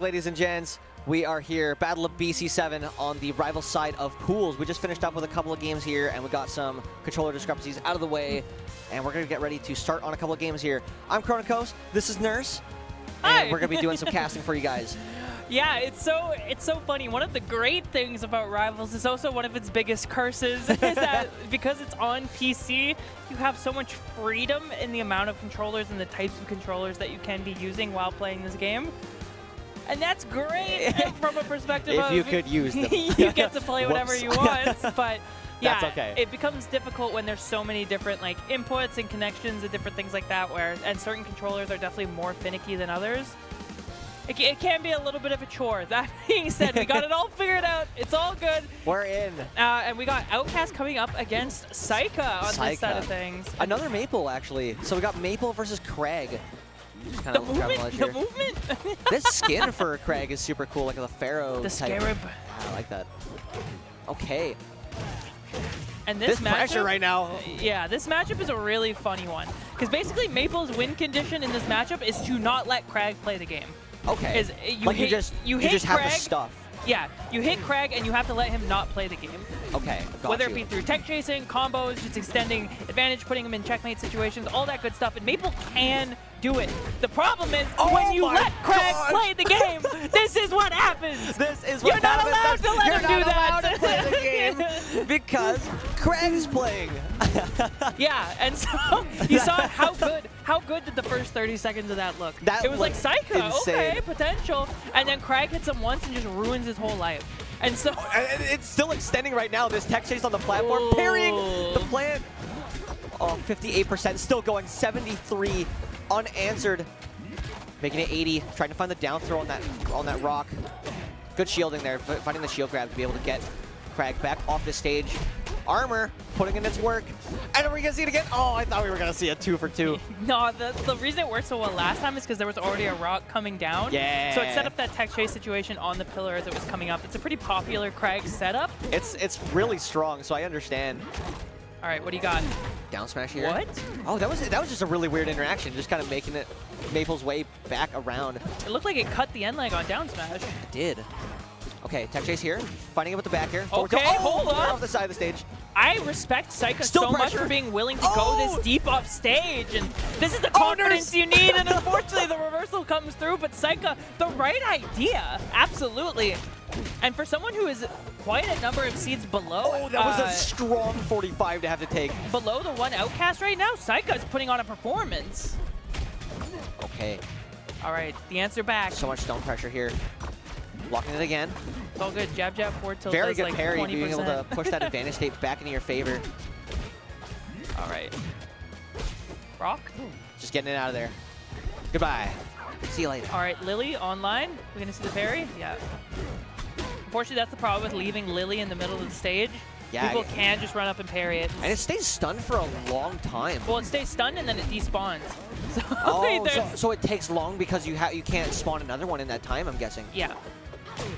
Ladies and gents, we are here, Battle of BC7 on the rival side of pools. We just finished up with a couple of games here, and we got some controller discrepancies out of the way, and we're going to get ready to start on a couple of games here. I'm Oneoutkast, this is Nurse, Hi. and we're going to be doing some casting for you guys. Yeah, it's so funny. One of the great things about Rivals is also one of its biggest curses is that because it's on PC, you have so much freedom in the amount of controllers and the types of controllers that you can be using while playing this game. And that's great from a perspective If of you could use them. you get to play whatever you want, but yeah, That's okay. It becomes difficult when there's so many different like inputs and connections and different things like that, and certain controllers are definitely more finicky than others. It can be a little bit of a chore. That being said, we got it all figured out. It's all good. We're in. And we got Oneoutkast coming up against Saika on this side of things. Another Maypul, actually. So we got Maypul versus Kragg. The movement? This skin for Kragg is super cool, like the Pharaoh The type. scarab. Yeah, I like that. Okay. And this pressure matchup, right now. Yeah, this matchup is a really funny one. Because basically Maypul's win condition in this matchup is to not let Kragg play the game. Okay. You just hit have the Kragg, stuff. Yeah, you hit Kragg and you have to let him not play the game. Okay, got Whether you. it be through tech chasing, combos, just extending advantage, putting him in checkmate situations, all that good stuff. And Maypul can do it. The problem is when you let Kragg play the game, this is what happens. This is what You're not happens. allowed to let him do that. You're not allowed to play the game because Kragg's playing. Yeah, and so you saw how good did the first 30 seconds of that look. It was like Saika, insane. okay, potential. And then Kragg hits him once and just ruins his whole life. And so And it's still extending right now. This tech chase on the platform, parrying the plant. Oh, 58%, still going 73 unanswered. Making it 80, trying to find the down throw on that rock. Good shielding there, finding the shield grab to be able to get Kragg back off the stage. Armor putting in its work. And are we gonna see it again? Oh, I thought we were gonna see a 2 for 2. no, the reason it worked so well last time is because there was already a rock coming down. Yeah. So it set up that tech chase situation on the pillar as it was coming up. It's a pretty popular Kragg setup. It's really strong, so I understand. All right, what do you got? Down smash here. What? Oh, that was just a really weird interaction, just kind of making it Maypul's way back around. It looked like it cut the end leg on down smash. It did. Okay, tech chase here, finding it with the back here. Okay, hold we're up. off the side of the stage. I respect Saika Still so much pressure. for being willing to go this deep up stage, and this is the confidence you need, and unfortunately the reversal comes through, but Saika, the right idea, absolutely. And for someone who is quite a number of seeds below, Oh, that was a strong 45 to have to take. below the Oneoutkast right now, Saika is putting on a performance. Okay, All right, the answer back. so much stone pressure here. Blocking it again. It's all good. Jab, jab, forward tilt. Very does good like parry, 20%. being able to push that advantage state back into your favor. All right. Rock. Just getting it out of there. Goodbye. See you later. All right, Lily online. We're gonna see the parry. Yeah. Unfortunately, that's the problem with leaving Lily in the middle of the stage. Yeah, People can just run up and parry it. And it stays stunned for a long time. Well, it stays stunned and then it despawns. So, Oh, so it takes long because you can't spawn another one in that time, I'm guessing. yeah.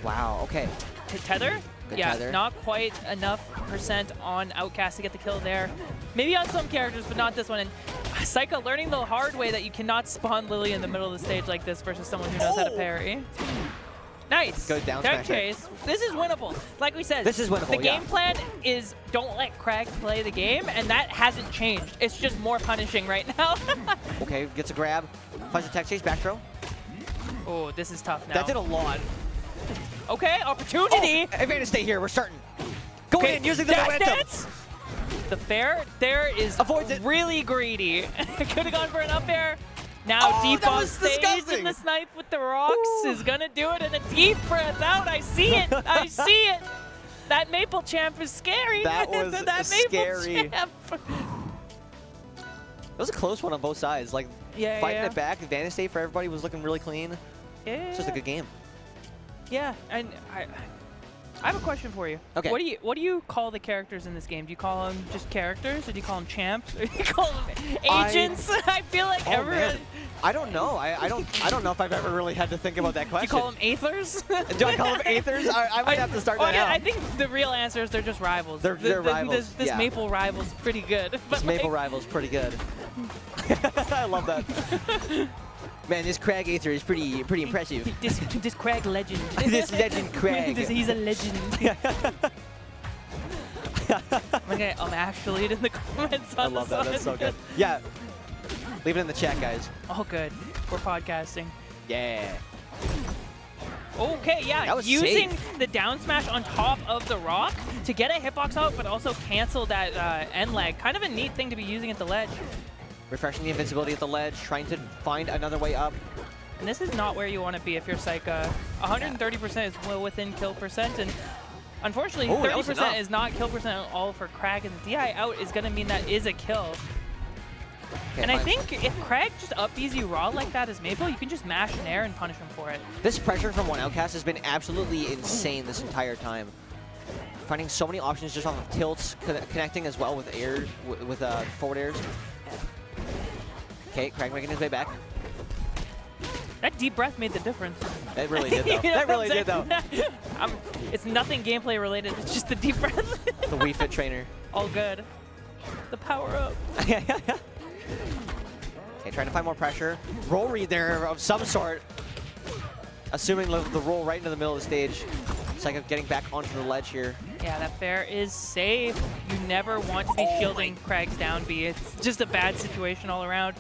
Wow, okay. Tether? Good Yeah, tether. not quite enough percent on Oneoutkast to get the kill there. Maybe on some characters, but not this one. And Saika learning the hard way that you cannot spawn Lily in the middle of the stage like this versus someone who knows how to parry. Nice. Good down Tech smash there. chase. This is winnable. Like we said, This is winnable, the yeah. game plan is don't let Kragg play the game, and that hasn't changed. It's just more punishing right now. Okay, gets a grab. Finds the tech chase, back throw. Oh, this is tough now. That did a lot. Okay, opportunity. Oh, advantage stay here, we're starting. Going Okay, in, using the dash momentum. dance. The fair there is Avoids it. really greedy. Could have gone for an up air. Now Oh, deep that on was stage disgusting. and the snipe with the rocks is gonna do it, and a deep breath out. I see it. I see it. That Maypul champ is scary. That was that Maypul scary. champ. It was a close one on both sides. Like, Yeah, fighting yeah. it back, advantage state for everybody was looking really clean. Yeah. It's just a good game. Yeah, and I have a question for you. Okay. What do you call the characters in this game? Do you call them just characters, or do you call them champs, or do you call them agents? I feel like Oh, everyone. man. I don't know. I don't know if I've ever really had to think about that Do you question. call them aethers? Do I call them aethers? I might have to start that yeah, out. I think the real answer is they're just rivals. They're rivals, This yeah. Maypul rival's pretty good. This But Maypul like, rival's pretty good. I love that. Man, this Kragg Aether is pretty impressive. This Kragg legend. This legend Kragg. He's a legend. I'm actually in the comments on I love that. That's so good. Yeah. Leave it in the chat, guys. Oh, good. We're podcasting. Yeah. Okay, yeah, That was using safe. the down smash on top of the rock to get a hitbox out, but also cancel that end leg. Kind of a neat thing to be using at the ledge. Refreshing the invincibility at the ledge, trying to find another way up. And this is not where you want to be if you're Saika. 130% is well within kill percent, and unfortunately, 30% is not kill percent at all for Kragg, and the DI out is going to mean that is a kill. Okay, and I think if Kragg just up-Bs you raw like that as Maypul, you can just mash in air and punish him for it. This pressure from Oneoutkast has been absolutely insane this entire time. Finding so many options just off of tilts, connecting as well with air, with forward airs. Okay, Kragg making his way back. That deep breath made the difference. It really did, though. That really did, though. It's nothing gameplay related. It's just the deep breath. The Wii Fit trainer. All good. The power up. Okay, trying to find more pressure. Roll read there of some sort. Assuming the roll right into the middle of the stage. Saika getting back onto the ledge here. Yeah, that fair is safe. You never want to be shielding Kragg's down B. It's just a bad situation all around.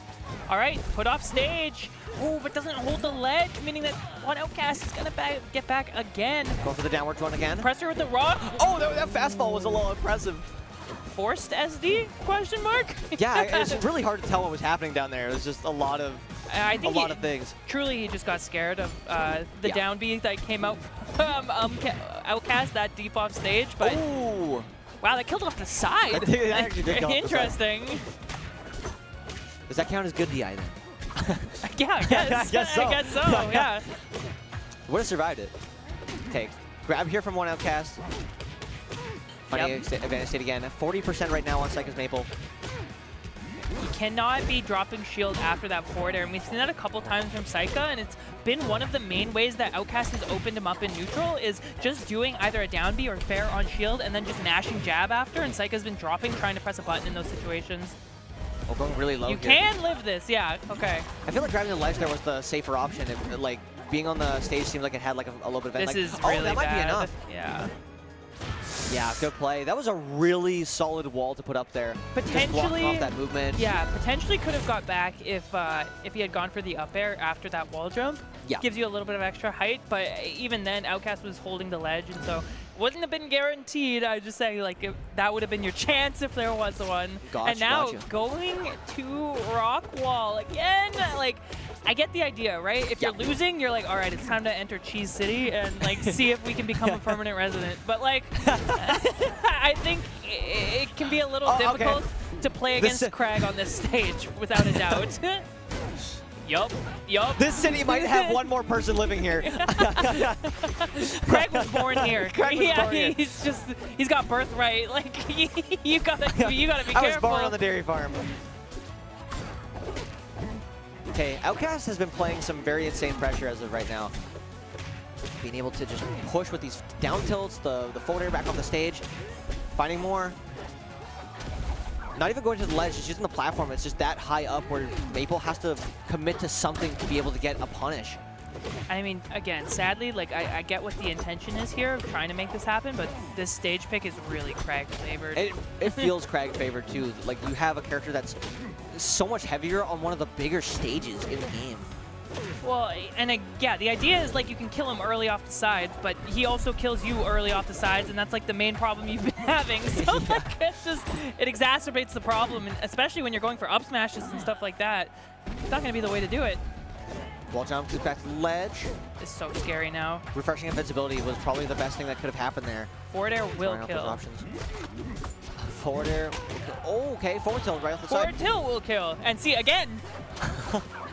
All right, put off stage. Oh, but doesn't hold the ledge, meaning that Oneoutkast is going to get back again. Go for the downward one again. Pressure with the rock. Oh, that fastball was a little impressive. Forced SD? Question mark? Yeah, it's really hard to tell what was happening down there. It was just a lot of things. Truly, he just got scared of the down B that came out from Outcast that deep off stage. But ooh. Wow, that killed off the side. That actually did kill off the side. Interesting. Does that count as good DI then? Yeah, I guess. I guess so, yeah. Would have survived it. Okay, grab here from Oneoutkast. Finding advantage state again. 40% right now on Saika's Maypul. You cannot be dropping shield after that forward air, and we've seen that a couple times from Saika, and it's been one of the main ways that Outcast has opened him up in neutral, is just doing either a down B or fair on shield, and then just mashing jab after, and Saika's been dropping, trying to press a button in those situations. Oh, going really low You here. can live this, yeah, okay. I feel like grabbing the ledge there was the safer option. Like, being on the stage seemed like it had like a little bit of This is oh, really that might bad. be enough. Yeah. Yeah, good play. That was a really solid wall to put up there. Potentially, just blocking off that movement. Yeah, potentially could have got back if he had gone for the up air after that wall jump. Yeah. Gives you a little bit of extra height, but even then, Outcast was holding the ledge, and so wouldn't have been guaranteed. I would just say, like, that would have been your chance if there was one. Gotcha, and now gotcha. going to rock wall again, like, I get the idea, right? If you're losing, you're like, all right, it's time to enter Cheese City and like see if we can become a permanent resident. But like, I think it can be a little difficult to play against Kragg on this stage, without a doubt. Yup. This city might have one more person living here. Kragg was born here. Kragg was born here. He's got birthright. Like you gotta be careful. I was born on the dairy farm. Okay, Outcast has been playing some very insane pressure as of right now. Being able to just push with these down tilts, the forward air back off the stage, finding more. Not even going to the ledge, just using the platform. It's just that high up where Maypul has to commit to something to be able to get a punish. I mean, again, sadly, like I get what the intention is here of trying to make this happen, but this stage pick is really Kragg favored. It feels Kragg favored too. Like, you have a character that's so much heavier on one of the bigger stages in the game. Well, and yeah, the idea is like you can kill him early off the sides, but he also kills you early off the sides, and that's like the main problem you've been having. So like it exacerbates the problem, and especially when you're going for up smashes and stuff like that. It's not going to be the way to do it. Wall jump goes back to the ledge. It's so scary now. Refreshing invincibility was probably the best thing that could have happened there. Forward air will Throwing out kill. those options. Forward air. Oh, okay. Forward tilt right off the side. Forward tilt will kill. And see, again,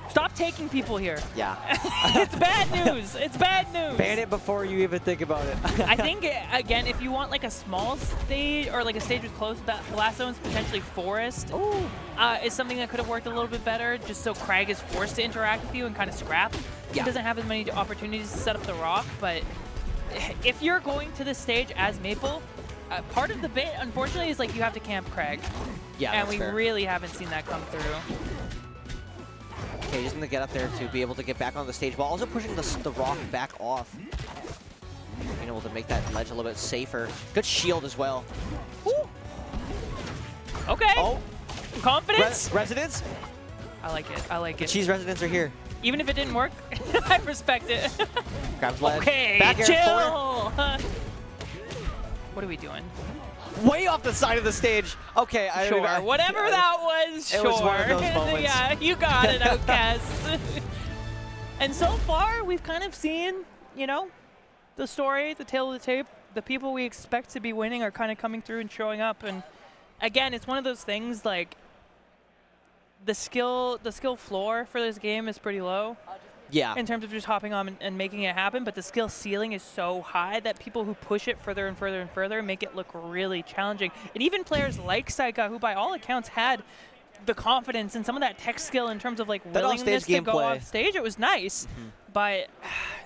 stop taking people here. Yeah. It's bad news. It's bad news. Ban it before you even think about it. I think, again, if you want like a small stage or like a stage with close blast zones, potentially Forest is something that could have worked a little bit better, just so Kragg is forced to interact with you and kind of scrap. He doesn't have as many opportunities to set up the rock, but if you're going to this stage as Maypul, part of the bit, unfortunately, is like you have to camp Kragg. Yeah, and we fair. really haven't seen that come through. Okay, he's going to get up there to be able to get back on the stage, while also pushing the rock back off. Being able to make that ledge a little bit safer. Good shield as well. Ooh. Okay. Oh. Confidence. Residents? I like it. I like The it. cheese residents are here. Even if it didn't work, I respect it. Grabs ledge. Okay, back air chill. What are we doing? Way off the side of the stage. Okay, Sure, whatever that was, It sure. was one of those moments. Yeah, you got it, Outcast. And so far, we've kind of seen, you know, the story, the tale of the tape. The people we expect to be winning are kind of coming through and showing up. And again, it's one of those things like the skill floor for this game is pretty low. Yeah. In terms of just hopping on and making it happen, but the skill ceiling is so high that people who push it further and further and further make it look really challenging. And even players like Saika, who by all accounts had the confidence and some of that tech skill in terms of like willingness to go off stage, it was nice. But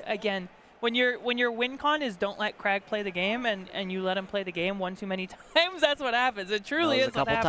again, when your win con is don't let Kragg play the game and you let him play the game one too many times, that's what happens. It truly is what happens.